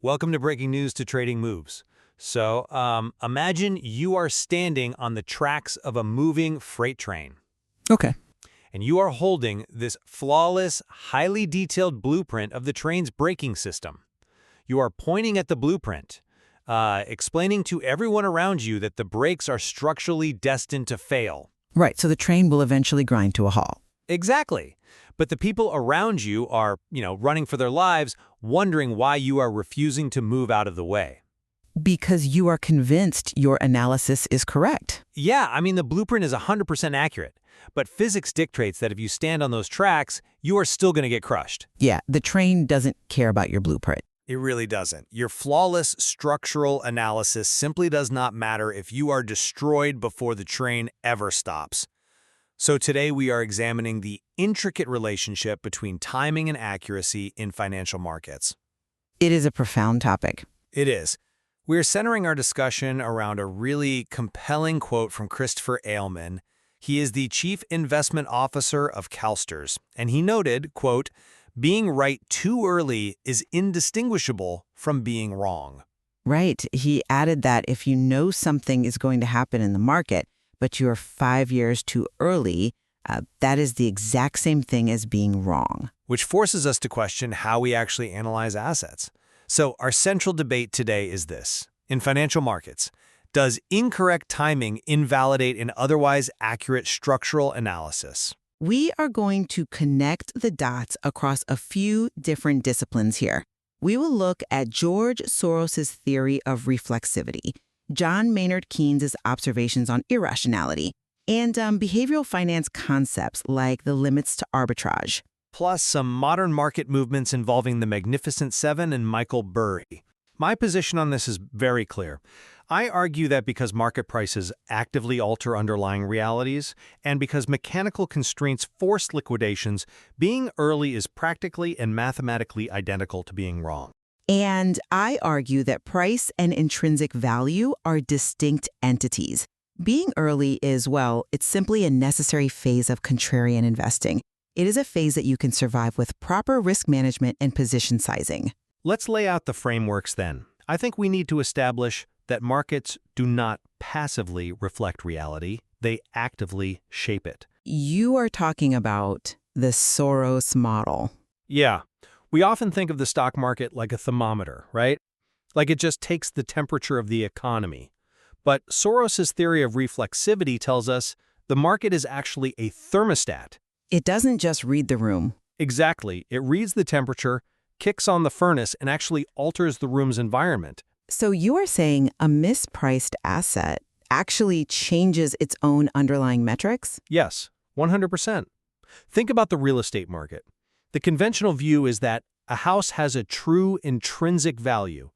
Welcome to Breaking News to Trading Moves. Imagine you are standing on the tracks of a moving freight train, Okay. and you are holding this flawless, highly detailed blueprint of the train's braking system. You are pointing at the blueprint, explaining to everyone around you that the brakes are structurally destined to fail. Right, so the train will eventually grind to a halt. Exactly. But the people around you are, running for their lives, wondering why you are refusing to move out of the way. Because you are convinced your analysis is correct. Yeah, the blueprint is 100% accurate. But physics dictates that if you stand on those tracks, you are still going to get crushed. Yeah, the train doesn't care about your blueprint. It really doesn't. Your flawless structural analysis simply does not matter if you are destroyed before the train ever stops. So today we are examining the intricate relationship between timing and accuracy in financial markets. It is a profound topic. It is. We are centering our discussion around a really compelling quote from Christopher Ailman. He is the Chief Investment Officer of CalSTRS, and he noted, quote, "Being right too early is indistinguishable from being wrong." Right. He added that if you know something is going to happen in the market, but you're 5 years too early, that is the exact same thing as being wrong. Which forces us to question how we actually analyze assets. So our central debate today is this. In financial markets, does incorrect timing invalidate an otherwise accurate structural analysis? We are going to connect the dots across a few different disciplines here. We will look at George Soros's theory of reflexivity, John Maynard Keynes' observations on irrationality, and behavioral finance concepts like the limits to arbitrage. Plus some modern market movements involving the Magnificent Seven and Michael Burry. My position on this is very clear. I argue that because market prices actively alter underlying realities, and because mechanical constraints force liquidations, being early is practically and mathematically identical to being wrong. And I argue that price and intrinsic value are distinct entities. Being early is, well, it's simply a necessary phase of contrarian investing. It is a phase that you can survive with proper risk management and position sizing. Let's lay out the frameworks then. I think we need to establish that markets do not passively reflect reality, they actively shape it. You are talking about the Soros model. Yeah. We often think of the stock market like a thermometer, right? Like it just takes the temperature of the economy. But Soros's theory of reflexivity tells us the market is actually a thermostat. It doesn't just read the room. Exactly. It reads the temperature, kicks on the furnace, and actually alters the room's environment. So you are saying a mispriced asset actually changes its own underlying metrics? Yes, 100%. Think about the real estate market. The conventional view is that a house has a true intrinsic value,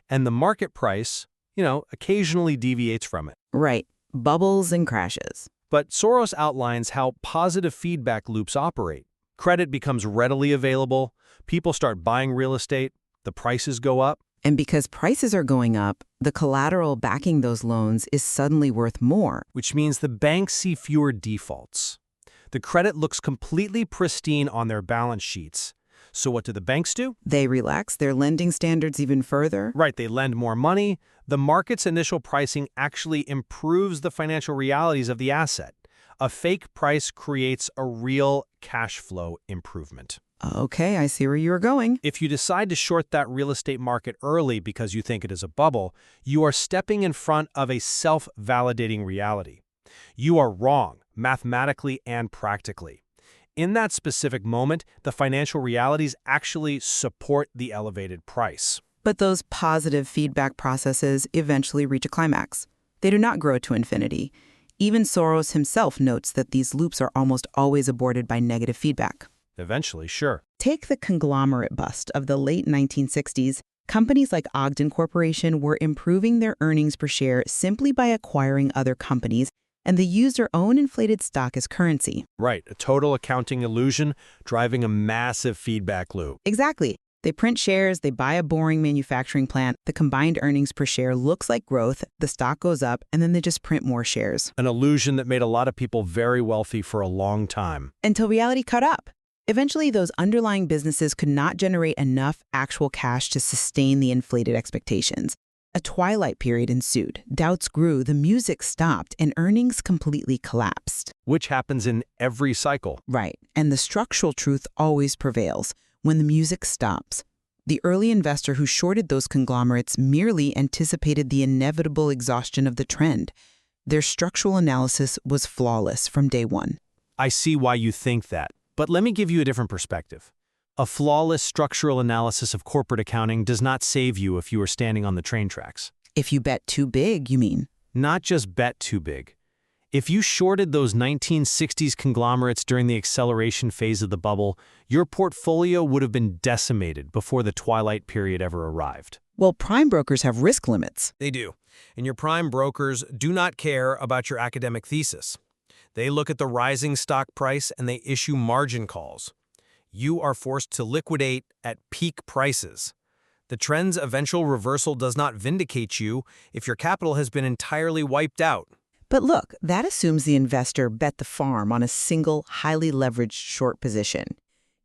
and the market price, occasionally deviates from it. Right. Bubbles and crashes. But Soros outlines how positive feedback loops operate. Credit becomes readily available, people start buying real estate, the prices go up. And because prices are going up, the collateral backing those loans is suddenly worth more. Which means the banks see fewer defaults. The credit looks completely pristine on their balance sheets. So what do the banks do? They relax their lending standards even further. Right, they lend more money. The market's initial pricing actually improves the financial realities of the asset. A fake price creates a real cash flow improvement. Okay, I see where you're going. If you decide to short that real estate market early because you think it is a bubble, you are stepping in front of a self-validating reality. You are wrong, mathematically and practically. In that specific moment, the financial realities actually support the elevated price. But those positive feedback processes eventually reach a climax. They do not grow to infinity. Even Soros himself notes that these loops are almost always aborted by negative feedback. Eventually, sure. Take the conglomerate bust of the late 1960s. Companies like Ogden Corporation were improving their earnings per share simply by acquiring other companies, and they used their own inflated stock as currency. Right, a total accounting illusion driving a massive feedback loop. Exactly. They print shares, they buy a boring manufacturing plant, the combined earnings per share looks like growth, the stock goes up, and then they just print more shares. An illusion that made a lot of people very wealthy for a long time. Until reality caught up. Eventually, those underlying businesses could not generate enough actual cash to sustain the inflated expectations. A twilight period ensued. Doubts grew, the music stopped, and earnings completely collapsed. Which happens in every cycle. Right. And the structural truth always prevails. When the music stops, the early investor who shorted those conglomerates merely anticipated the inevitable exhaustion of the trend. Their structural analysis was flawless from day one. I see why you think that, but let me give you a different perspective. A flawless structural analysis of corporate accounting does not save you if you are standing on the train tracks. If you bet too big, you mean? Not just bet too big. If you shorted those 1960s conglomerates during the acceleration phase of the bubble, your portfolio would have been decimated before the twilight period ever arrived. Well, prime brokers have risk limits. They do. And your prime brokers do not care about your academic thesis. They look at the rising stock price and they issue margin calls. You are forced to liquidate at peak prices. The trend's eventual reversal does not vindicate you if your capital has been entirely wiped out. But look, that assumes the investor bet the farm on a single, highly leveraged short position.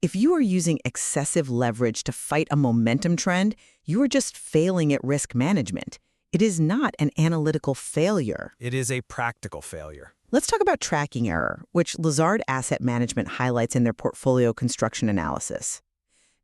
If you are using excessive leverage to fight a momentum trend, you are just failing at risk management. It is not an analytical failure. It is a practical failure. Let's talk about tracking error, which Lazard Asset Management highlights in their portfolio construction analysis.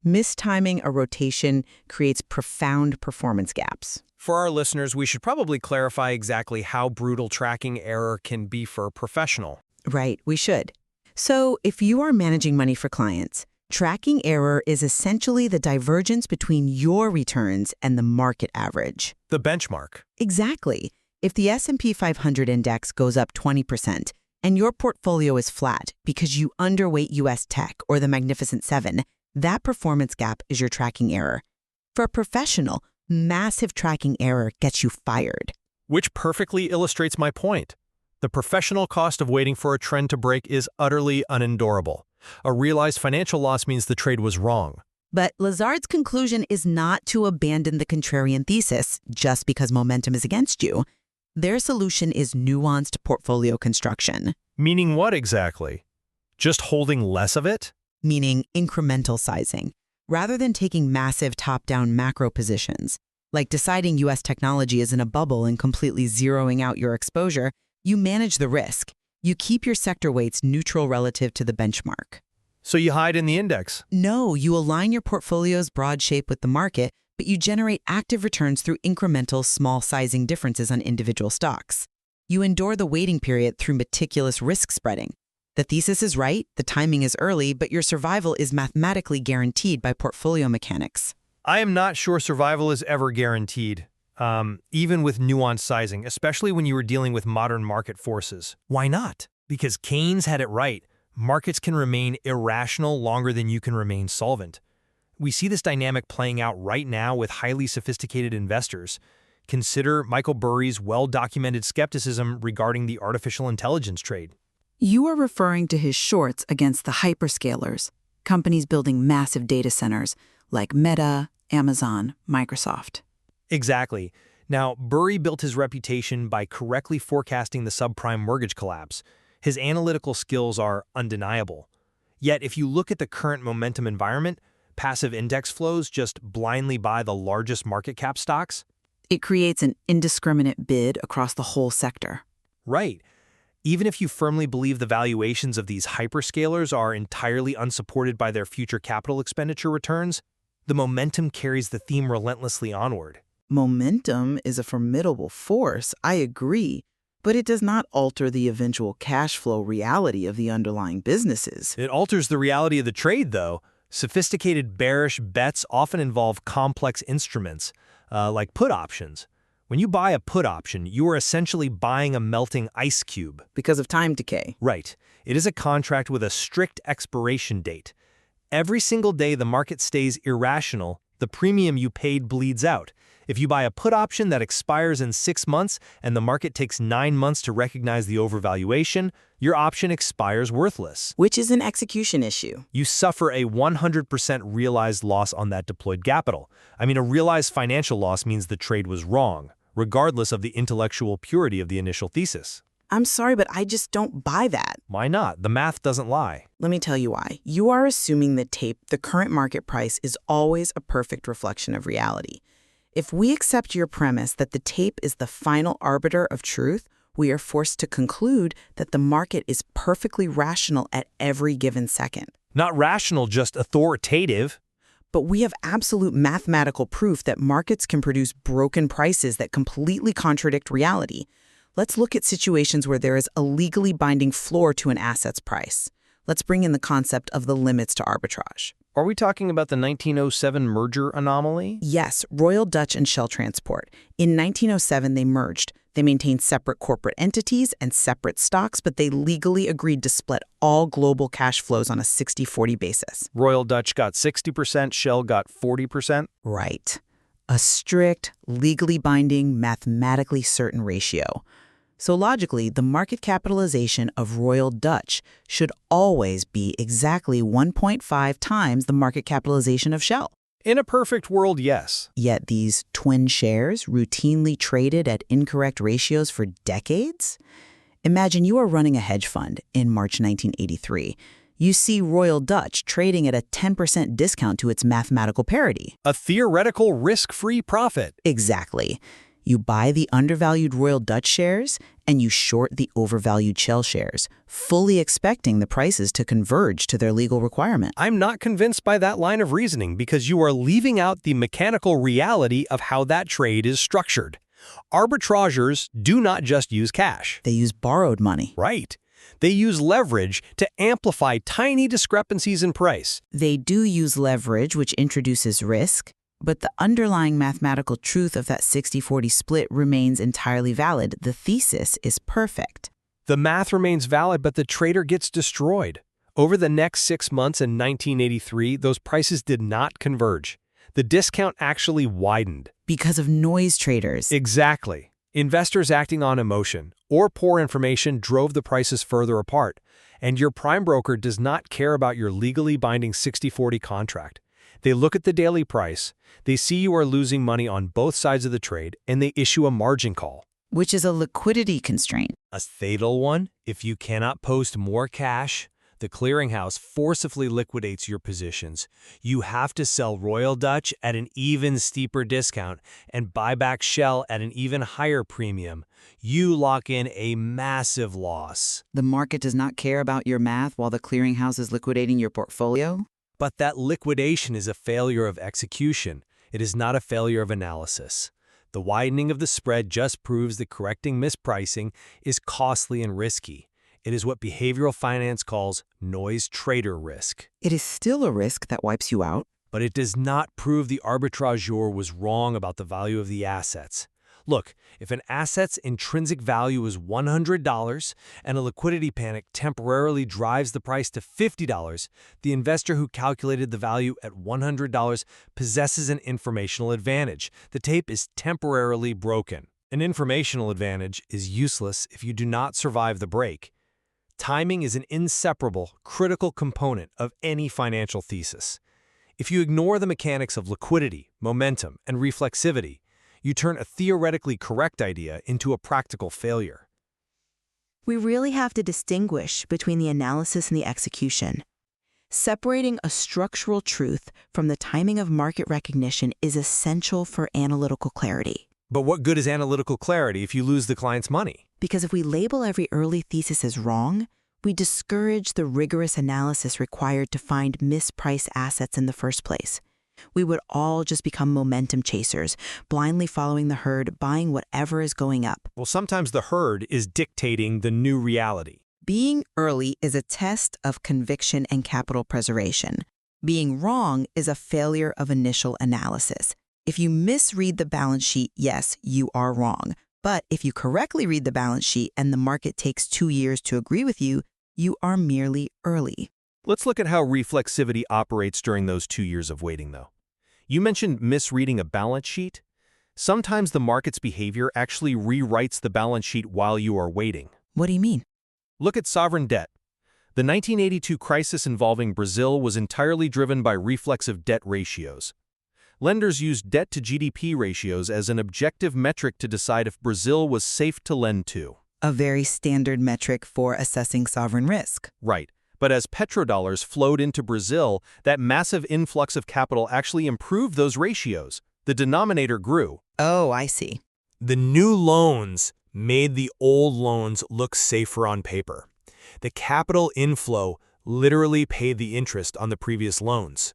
Mistiming a rotation creates profound performance gaps. For our listeners, we should probably clarify exactly how brutal tracking error can be for a professional. Right, we should. So, if you are managing money for clients, tracking error is essentially the divergence between your returns and the market average. The benchmark. Exactly. If the S&P 500 index goes up 20% and your portfolio is flat because you underweight U.S. tech or the Magnificent Seven, that performance gap is your tracking error. For a professional, massive tracking error gets you fired. Which perfectly illustrates my point. The professional cost of waiting for a trend to break is utterly unendurable. A realized financial loss means the trade was wrong. But Lazard's conclusion is not to abandon the contrarian thesis just because momentum is against you. Their solution is nuanced portfolio construction. Meaning what exactly? Just holding less of it? Meaning incremental sizing. Rather than taking massive top-down macro positions, like deciding U.S. technology is in a bubble and completely zeroing out your exposure, you manage the risk. You keep your sector weights neutral relative to the benchmark. So you hide in the index? No, you align your portfolio's broad shape with the market, but you generate active returns through incremental small sizing differences on individual stocks. You endure the waiting period through meticulous risk spreading. The thesis is right, the timing is early, but your survival is mathematically guaranteed by portfolio mechanics. I am not sure survival is ever guaranteed, even with nuanced sizing, especially when you are dealing with modern market forces. Why not? Because Keynes had it right. Markets can remain irrational longer than you can remain solvent. We see this dynamic playing out right now with highly sophisticated investors. Consider Michael Burry's well-documented skepticism regarding the artificial intelligence trade. You are referring to his shorts against the hyperscalers, companies building massive data centers like Meta, Amazon, Microsoft. Exactly. Now, Burry built his reputation by correctly forecasting the subprime mortgage collapse. His analytical skills are undeniable. Yet, if you look at the current momentum environment, passive index flows just blindly buy the largest market cap stocks? It creates an indiscriminate bid across the whole sector. Right. Even if you firmly believe the valuations of these hyperscalers are entirely unsupported by their future capital expenditure returns, the momentum carries the theme relentlessly onward. Momentum is a formidable force, I agree, but it does not alter the eventual cash flow reality of the underlying businesses. It alters the reality of the trade, though. Sophisticated bearish bets often involve complex instruments, like put options. When you buy a put option, you are essentially buying a melting ice cube. Because of time decay. Right. It is a contract with a strict expiration date. Every single day the market stays irrational, the premium you paid bleeds out. If you buy a put option that expires in 6 months and the market takes 9 months to recognize the overvaluation, your option expires worthless. Which is an execution issue. You suffer a 100% realized loss on that deployed capital. I mean, a realized financial loss means the trade was wrong, regardless of the intellectual purity of the initial thesis. I'm sorry, but I just don't buy that. Why not? The math doesn't lie. Let me tell you why. You are assuming that tape, the current market price, is always a perfect reflection of reality. If we accept your premise that the tape is the final arbiter of truth, we are forced to conclude that the market is perfectly rational at every given second. Not rational, just authoritative. But we have absolute mathematical proof that markets can produce broken prices that completely contradict reality. Let's look at situations where there is a legally binding floor to an asset's price. Let's bring in the concept of the limits to arbitrage. Are we talking about the 1907 merger anomaly? Yes, Royal Dutch and Shell Transport. In 1907, they merged. They maintained separate corporate entities and separate stocks, but they legally agreed to split all global cash flows on a 60-40 basis. Royal Dutch got 60%, Shell got 40%? Right. A strict, legally binding, mathematically certain ratio. So logically, the market capitalization of Royal Dutch should always be exactly 1.5 times the market capitalization of Shell. In a perfect world, yes. Yet these twin shares routinely traded at incorrect ratios for decades? Imagine you are running a hedge fund in March 1983. You see Royal Dutch trading at a 10% discount to its mathematical parity. A theoretical risk-free profit. Exactly. You buy the undervalued Royal Dutch shares and you short the overvalued Shell shares, fully expecting the prices to converge to their legal requirement. I'm not convinced by that line of reasoning because you are leaving out the mechanical reality of how that trade is structured. Arbitrageurs do not just use cash. They use borrowed money. Right. They use leverage to amplify tiny discrepancies in price. They do use leverage, which introduces risk. But the underlying mathematical truth of that 60-40 split remains entirely valid. The thesis is perfect. The math remains valid, but the trader gets destroyed. Over the next 6 months in 1983, those prices did not converge. The discount actually widened. Because of noise traders. Exactly. Investors acting on emotion or poor information drove the prices further apart, and your prime broker does not care about your legally binding 60-40 contract. They look at the daily price, they see you are losing money on both sides of the trade, and they issue a margin call. Which is a liquidity constraint. A fatal one. If you cannot post more cash, the clearinghouse forcibly liquidates your positions. You have to sell Royal Dutch at an even steeper discount and buy back Shell at an even higher premium. You lock in a massive loss. The market does not care about your math while the clearinghouse is liquidating your portfolio? But that liquidation is a failure of execution. It is not a failure of analysis. The widening of the spread just proves that correcting mispricing is costly and risky. It is what behavioral finance calls noise trader risk. It is still a risk that wipes you out. But it does not prove the arbitrageur was wrong about the value of the assets. Look, if an asset's intrinsic value is $100 and a liquidity panic temporarily drives the price to $50, the investor who calculated the value at $100 possesses an informational advantage. The tape is temporarily broken. An informational advantage is useless if you do not survive the break. Timing is an inseparable, critical component of any financial thesis. If you ignore the mechanics of liquidity, momentum, and reflexivity, you turn a theoretically correct idea into a practical failure. We really have to distinguish between the analysis and the execution. Separating a structural truth from the timing of market recognition is essential for analytical clarity. But what good is analytical clarity if you lose the client's money? Because if we label every early thesis as wrong, we discourage the rigorous analysis required to find mispriced assets in the first place. We would all just become momentum chasers, blindly following the herd, buying whatever is going up. Well, sometimes the herd is dictating the new reality. Being early is a test of conviction and capital preservation. Being wrong is a failure of initial analysis. If you misread the balance sheet, yes, you are wrong. But if you correctly read the balance sheet and the market takes 2 years to agree with you, you are merely early. Let's look at how reflexivity operates during those 2 years of waiting, though. You mentioned misreading a balance sheet. Sometimes the market's behavior actually rewrites the balance sheet while you are waiting. What do you mean? Look at sovereign debt. The 1982 crisis involving Brazil was entirely driven by reflexive debt ratios. Lenders used debt-to-GDP ratios as an objective metric to decide if Brazil was safe to lend to. a very standard metric for assessing sovereign risk. Right. But as petrodollars flowed into Brazil, that massive influx of capital actually improved those ratios. The denominator grew. Oh, I see. The new loans made the old loans look safer on paper. The capital inflow literally paid the interest on the previous loans.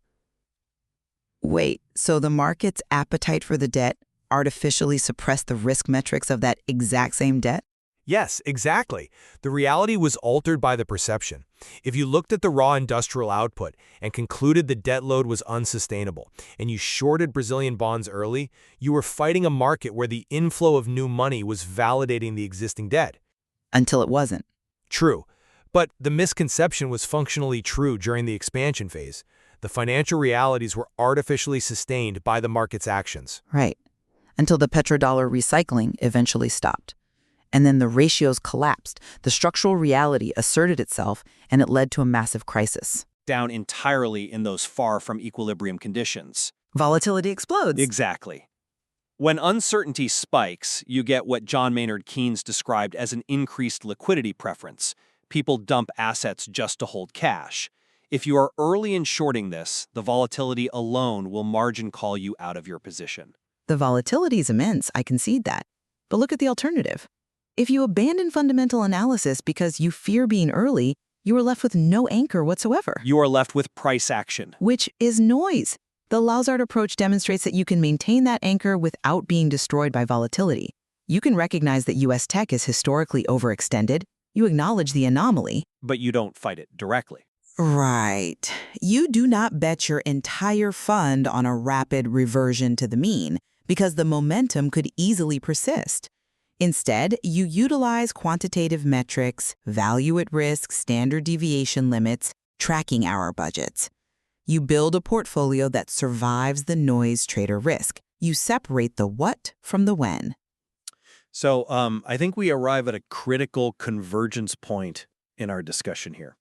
Wait, so the market's appetite for the debt artificially suppressed the risk metrics of that exact same debt? Yes, exactly. The reality was altered by the perception. If you looked at the raw industrial output and concluded the debt load was unsustainable, and you shorted Brazilian bonds early, you were fighting a market where the inflow of new money was validating the existing debt. Until it wasn't. True. But the misconception was functionally true during the expansion phase. The financial realities were artificially sustained by the market's actions. Right. Until the petrodollar recycling eventually stopped. And then the ratios collapsed, the structural reality asserted itself, and it led to a massive crisis. Down entirely in those far from equilibrium conditions. Volatility explodes. Exactly. When uncertainty spikes, you get what John Maynard Keynes described as an increased liquidity preference. People dump assets just to hold cash. If you are early in shorting this, the volatility alone will margin call you out of your position. The volatility is immense, I concede that. But look at the alternative. If you abandon fundamental analysis because you fear being early, you are left with no anchor whatsoever. You are left with price action. Which is noise. The Lauzard approach demonstrates that you can maintain that anchor without being destroyed by volatility. You can recognize that U.S. tech is historically overextended. You acknowledge the anomaly. But you don't fight it directly. Right. You do not bet your entire fund on a rapid reversion to the mean, because the momentum could easily persist. Instead, you utilize quantitative metrics, value at risk, standard deviation limits, tracking hour budgets. You build a portfolio that survives the noise trader risk. You separate the what from the when. So I think we arrive at a critical convergence point in our discussion here.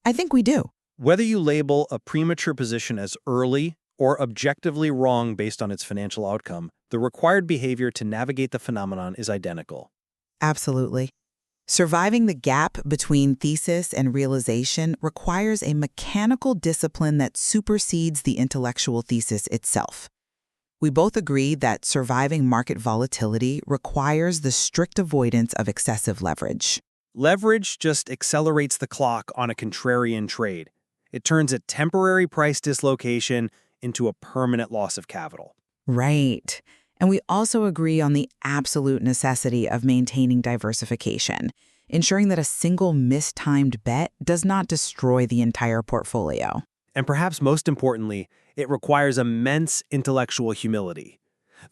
I think we do. Whether you label a premature position as early or objectively wrong based on its financial outcome, the required behavior to navigate the phenomenon is identical. Absolutely. Surviving the gap between thesis and realization requires a mechanical discipline that supersedes the intellectual thesis itself. We both agree that surviving market volatility requires the strict avoidance of excessive leverage. Leverage just accelerates the clock on a contrarian trade. It turns a temporary price dislocation into a permanent loss of capital. Right. And we also agree on the absolute necessity of maintaining diversification, ensuring that a single mistimed bet does not destroy the entire portfolio. And perhaps most importantly, it requires immense intellectual humility.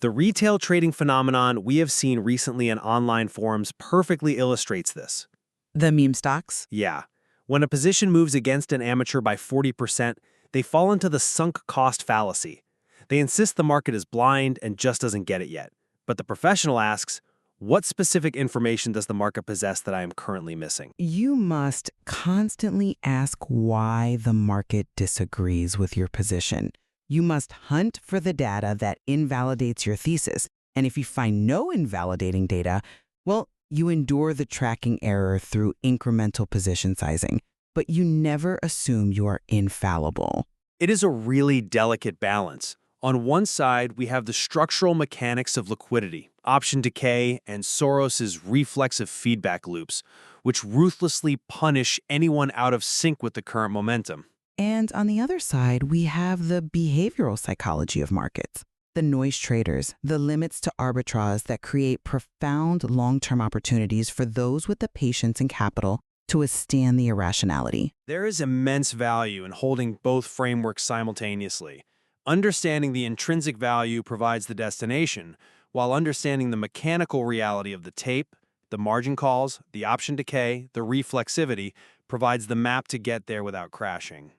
The retail trading phenomenon we have seen recently in online forums perfectly illustrates this. The meme stocks? Yeah. When a position moves against an amateur by 40%, they fall into the sunk cost fallacy. They insist the market is blind and just doesn't get it yet. But the professional asks, what specific information does the market possess that I am currently missing? You must constantly ask why the market disagrees with your position. You must hunt for the data that invalidates your thesis. And if you find no invalidating data, well, you endure the tracking error through incremental position sizing. But you never assume you are infallible. It is a really delicate balance. On one side, we have the structural mechanics of liquidity, option decay, and Soros's reflexive feedback loops, which ruthlessly punish anyone out of sync with the current momentum. And on the other side, we have the behavioral psychology of markets, the noise traders, the limits to arbitrage that create profound long-term opportunities for those with the patience and capital to withstand the irrationality. There is immense value in holding both frameworks simultaneously. Understanding the intrinsic value provides the destination, while understanding the mechanical reality of the tape, the margin calls, the option decay, the reflexivity, provides the map to get there without crashing.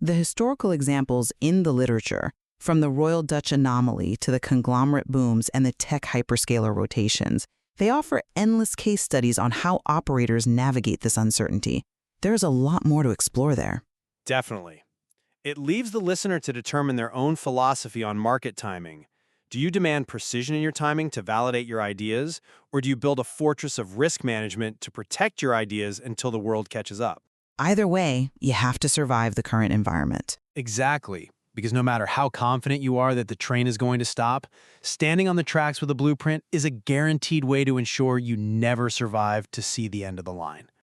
The historical examples in the literature, from the Royal Dutch anomaly to the conglomerate booms and the tech hyperscaler rotations, they offer endless case studies on how operators navigate this uncertainty. There's a lot more to explore there. Definitely. It leaves the listener to determine their own philosophy on market timing. Do you demand precision in your timing to validate your ideas, or do you build a fortress of risk management to protect your ideas until the world catches up? Either way, you have to survive the current environment. Exactly. Because no matter how confident you are that the train is going to stop, standing on the tracks with a blueprint is a guaranteed way to ensure you never survive to see the end of the line.